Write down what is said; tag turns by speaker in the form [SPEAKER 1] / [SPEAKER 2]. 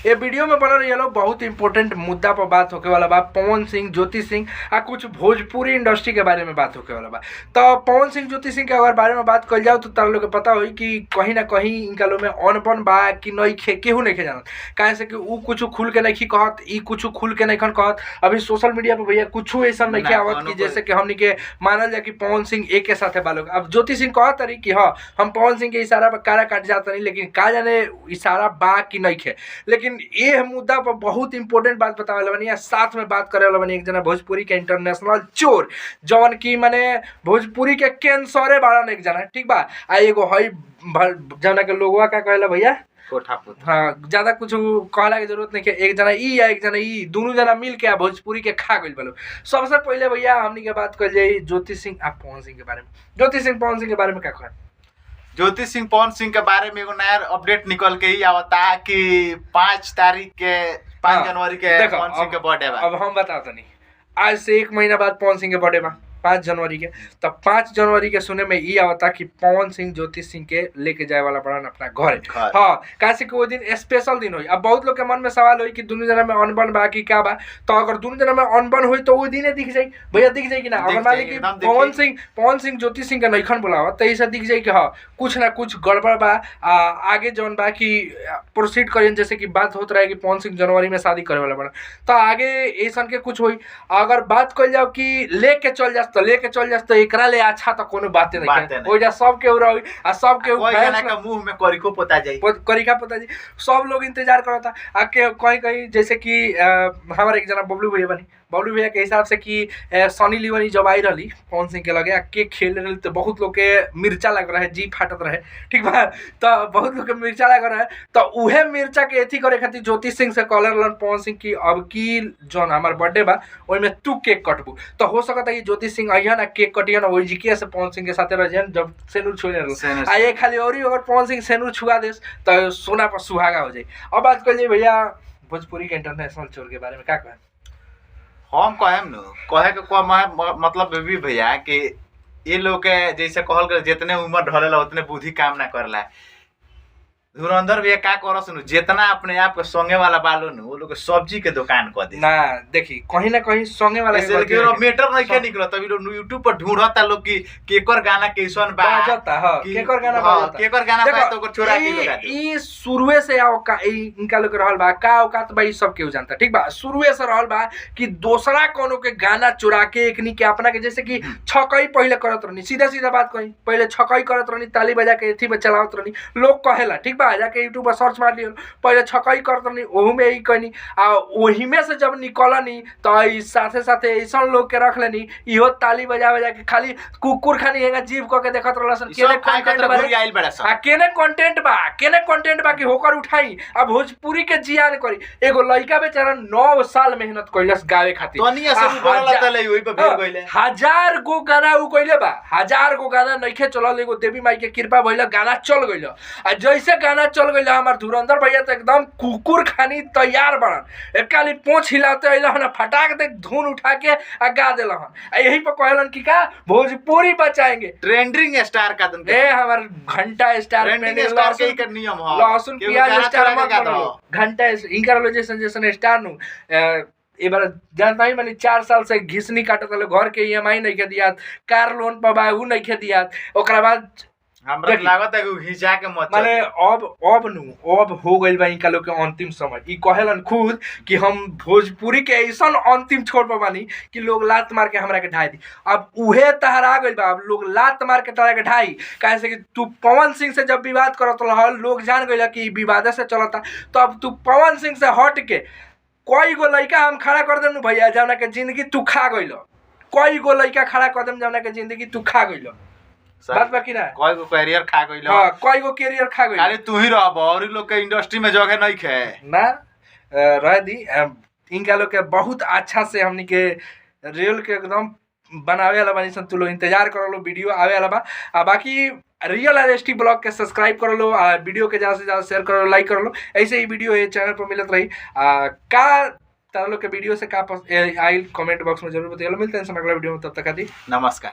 [SPEAKER 1] ये वीडियो में बना रही लोग बहुत इंपॉर्टेंट मुद्दा पर बात होके वाला बा। पवन सिंह, ज्योति सिंह आ कुछ भोजपुरी इंडस्ट्री के बारे में बात होके वाला बा। तो पवन सिंह, ज्योति सिंह के अगर बारे में बात कर जाओ तो तार लोग के पता होई कि कहीं ना कहीं इनका लोग में अनबन बा कि नहीं केहू नहीं जानत। काहे से कि ऊ कुछ खुल के नहीं कहत, ई कुछ खुल के नहीं कहत। अभी सोशल मीडिया पर भैया कुछ ऐसा नहीं आवत कि जैसे कि हमनी के मानल जाए कि पवन सिंह एक के साथ बालोग। अब ज्योति सिंह कहत रही कि हाँ हम पवन सिंह के इशारा पर कारा काट जाता नहीं, लेकिन का जाने इशारा बा कि नहीं है। लेकिन ये मुद्दा पर बहुत इंपॉर्टेंट बात बतावे वाला बनी, साथ में बात करे वाला बनी एक जना भोजपुरी के इंटरनेशनल चोर, जवन की माने भोजपुरी के कैंसरे बाड़न एक जना, ठीक बा। आ एगो हई जना के लोगवा का कहला भैया हाँ, ज्यादा कुछ कहला के जरूरत नहीं है। एक जना ई या एक जना ई, दोनों जना मिल के भोजपुरी के खा गइल बालो। सबसे पहले भैया हमनी के बात कर जाई ज्योति सिंह आ पवन सिंह के बारे में। ज्योति सिंह पवन सिंह के बारे में क्या कहना?
[SPEAKER 2] ज्योति सिंह पवन सिंह के बारे में एगो नया अपडेट निकल के ही आवता कि 5 जनवरी के पवन सिंह के बर्थडे बा।
[SPEAKER 1] अब हम बताते नहीं, आज से 1 महीना बाद पवन सिंह के बर्थडे बा 5 जनवरी के। तब 5 जनवरी के सुने में ये आवता कि पवन सिंह ज्योति सिंह के लेके जाए वाला बड़न अपना घर। हाँ, कैसे कि वो दिन स्पेशल दिन हुई। अब बहुत लोग के मन में सवाल हुई कि दोनों जना में अनबन बा कि क्या बा। तो अगर दोनों जना में अनबन हुई तो वो दिन दिख जाए भैया, दिख जाए कि ना। अगर मान ली कि पवन सिंह ज्योति सिंह के नैखन बुलावा तो ऐसा दिख जाए कि हाँ कुछ ना कुछ गड़बड़ बा। आगे जौन बा कि प्रोसीड करें, जैसे कि बात होत रहे कि पवन सिंह जनवरी में शादी करे वाला बड़ा, तो आगे ऐसा के कुछ हुई। अगर बात कर जाओ कि लेके चल जा तो लेके चल जास तो एकरा ले अच्छा तो कोनो बात नहीं हो जा। सब के रही आ सब के
[SPEAKER 2] मुंह में करिको पोता जाई,
[SPEAKER 1] करिका पोता जाई। सब लोग इंतजार करता आ के कहीं जैसे कि हमारे एक जना बबलू भैया बनी, बबलू भैया के हिसाब से कि सनी लियोनी जब आई रही पवन सिंह के लगे के खेल रही तो बहुत लोग के मिर्चा लग रहा है, जी फाटत रहे, ठीक बा। तो बहुत लोग के मिर्चा लग रहा है, तो उहे मिर्चा के एथी करे खातिर ज्योति सिंह से कहले रहन पवन सिंह की अब की जौन हमार बर्थडे बा ओइ में तू केक कटबू। तो हो सकता है ज्योति सिंह अइहन ना केक कटियन ओइ जिके से पवन सिंह के साथे रह जान जब सेनुर छुए रहल आ ये खाली और अगर पवन सिंह सेनुर छुआ देस तो सोना पर सुहागा हो जाए। अब बात कर लिए भैया भोजपुरी के इंटरनेशनल चोर के बारे में क्या कहें?
[SPEAKER 2] हम कहेम न कहे के मतलब भी भैया कि ये लोग के जैसे कहल कर जितने उम्र ढलेला उतने बुद्धि काम ना करला। धुरंधर भैया का करस नु जितना अपने आप के संगे वाला बालो नु वो लोग के सब्जी के दुकान कर दे ना। देखी कहीं ना कहीं संगे वाला के मेटर नहीं के निकला तभी लोग YouTube पर ढूंढता लोग कि केकर गाना कैसन बा
[SPEAKER 1] बजाता। हां केकर गाना बजाता,
[SPEAKER 2] केकर गाना बा तो ओकर छोरा के लगा दे।
[SPEAKER 1] ई शुरुए से आओ का इनका लोग रहल बा का औकात बा, ई सब केहू जानता, ठीक बा। शुरुए से रहल बा कि दूसरा कोनो के गाना चुरा के एकनी के अपना के जैसे कि छकई पहले करत रहनी, सीधा बात कही पहले छकई करत रहनी, ताली बजा के एथी में चलावत रहनी, लोग कहेला, ठीक बा। जाके यूट्यूब पर सर्च मार लियो, पहले छकई करत रहनी ओहू में ई कहनी आ ओही में से जब निकलनी तो ई साथे साथे ऐसा लोग के रख लेनी इहो ताली बजा के खाली कुकुर खानी हेगा जीव क के देखत रहलन केने कंटेंट बा केने कंटेंट बा कि होकर उठाई अब भोजपुरी के जियान करी। एगो लइका बेचारा 9 साल मेहनत कइलस गावे खातिर,
[SPEAKER 2] तनिया से बोलला तले ओइ पे भेल गइले
[SPEAKER 1] 1000 गो गाना उ कइले बा, 1000 गो गाना नइखे चलल। एगो देवी माई के कृपा भइल गाना चल गइल आ जैसे गाना चल गइल हमार धुरंधर भैया तो एकदम कुकुर खानी तैयार बड़न। एकाली पोंछ हिलाते अइलन फटाक दे धुन उठा के आ गा देलन आ यही पर कहलन कि का भोजपुरी बचाएंगे।
[SPEAKER 2] ट्रेंडिंग स्टार का दन
[SPEAKER 1] ए हमार घंटा स्टार
[SPEAKER 2] ट्रेंडिंग स्टार के कर नियम ह
[SPEAKER 1] लहसुन प्याज स्टार मत बनो घंटा इनकर जैसन स्टार नु ए बार जानता ही मानी 4 साल से घिसनी काटत घर के EMI नहीं के दिया, कार लोन पर बा उ नहीं के दिया। ओकरा बाद
[SPEAKER 2] हमरा लागत है कि हिजा के मत
[SPEAKER 1] माने अब हो गइल बा इनका लोग के अंतिम समय। ई कहेलन खुद कि हम भोजपुरी के ऐसन अंतिम छोड़ पर बानी कि लोग लात मार के हमरा के ढाई दी। अब उहे तहरा गइल बा, अब लोग लात मार के तहरा के ढाई काहे से कि तू पवन सिंह से जब विवाद करत रहल लोग जान गइल कि विवाद से चलता। तो अब तू पवन सिंह से हट के कोई गो लइका हम खड़ा कर देम भैया जौना के जिंदगी तू खा गइल, कोई गो लइका खड़ा कर देम जौना के जिंदगी तू खा गइल। बात बाकी ना
[SPEAKER 2] कोई गो कैरियर खा गइल।
[SPEAKER 1] हां कोई गो कैरियर खा गइल,
[SPEAKER 2] खाली तू ही रहब और लोग के इंडस्ट्री में जगह नहीं खे
[SPEAKER 1] ना रह दी। इनका लोग के बहुत अच्छा से हमनी के रियल के एकदम बनावे वाला बानी सन। तू लोग इंतजार कर लो, वीडियो आवे वाला बा। आ बाकी रियल RST ब्लॉग के सब्सक्राइब कर लो, वीडियो के ज़्यादा से ज़्यादा शेयर कर लो, लाइक कर लो। ऐसे ही वीडियो ये चैनल पर मिलत रही। का तारा लोग के वीडियो से का आई कमेंट बॉक्स में जरूर बताइए। मिलते हैं अगला वीडियो में, तब तक आदि नमस्कार।